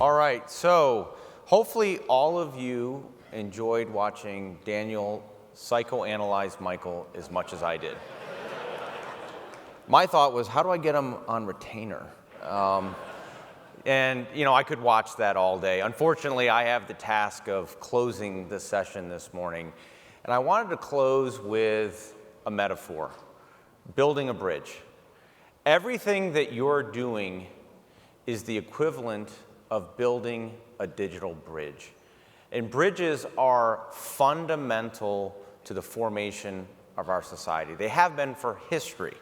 All right, so hopefully all of you enjoyed watching Daniel psychoanalyze Michael as much as I did. My thought was, how do I get him on retainer? And I could watch that all day. Unfortunately, I have the task of closing the session this morning. And I wanted to close with a metaphor, building a bridge. Everything that you're doing is the equivalent of building a digital bridge. And bridges are fundamental to the formation of our society. They have been for history.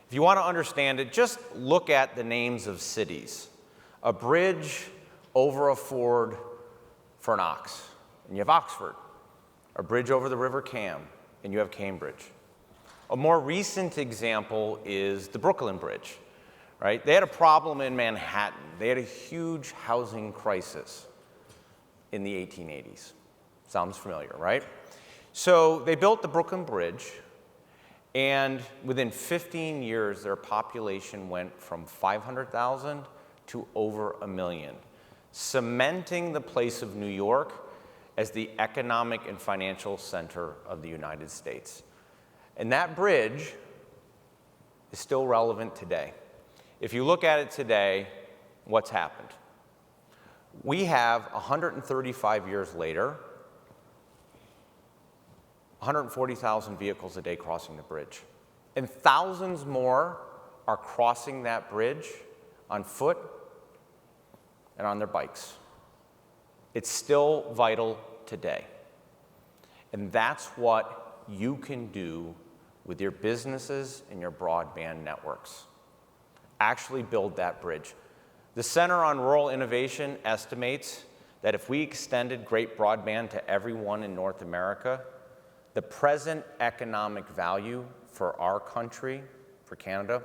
If you want to understand it, just look at the names of cities. A bridge over a ford for an ox, and you have Oxford. A bridge over the River Cam, and you have Cambridge. A more recent example is the Brooklyn Bridge, right? They had a problem in Manhattan. They had a huge housing crisis in the 1880s. Sounds familiar, right? So they built the Brooklyn Bridge, and within 15 years, their population went from 500,000 to over 1 million, cementing the place of New York as the economic and financial center of the United States. And that bridge is still relevant today. If you look at it today, what's happened? We have 135 years later, 140,000 vehicles a day crossing the bridge. And thousands more are crossing that bridge on foot and on their bikes. It's still vital today. And that's what you can do with your businesses and your broadband networks. Actually build that bridge. The Center on Rural Innovation estimates that if we extended great broadband to everyone in North America, the present economic value for our country, for Canada,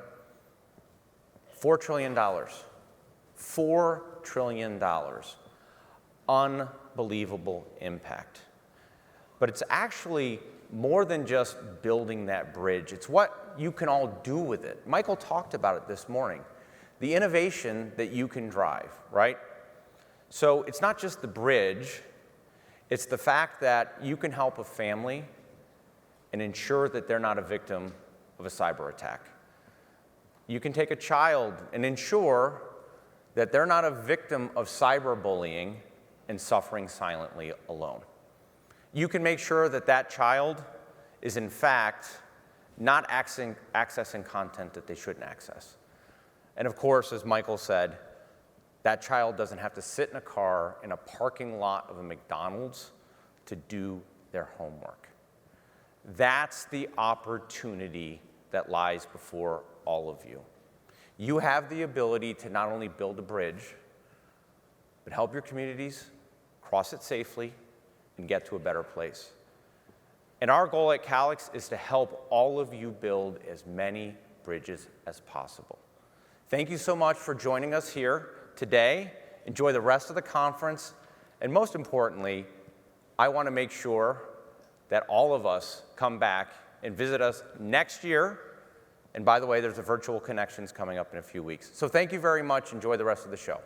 $4 trillion. $4 trillion. Unbelievable impact. But it's actually more than just building that bridge. It's what you can all do with it. Michael talked about it this morning. The innovation that you can drive, right? So it's not just the bridge, it's the fact that you can help a family and ensure that they're not a victim of a cyber attack. You can take a child and ensure that they're not a victim of cyberbullying and suffering silently alone. You can make sure that that child is in fact not accessing content that they shouldn't access. And of course, as Michael said, that child doesn't have to sit in a car in a parking lot of a McDonald's to do their homework. That's the opportunity that lies before all of you. You have the ability to not only build a bridge, but help your communities cross it safely and get to a better place. And our goal at Calix is to help all of you build as many bridges as possible. Thank you so much for joining us here today. Enjoy the rest of the conference. And most importantly, I want to make sure that all of us come back and visit us next year. And by the way, there's a virtual connections coming up in a few weeks. So thank you very much. Enjoy the rest of the show.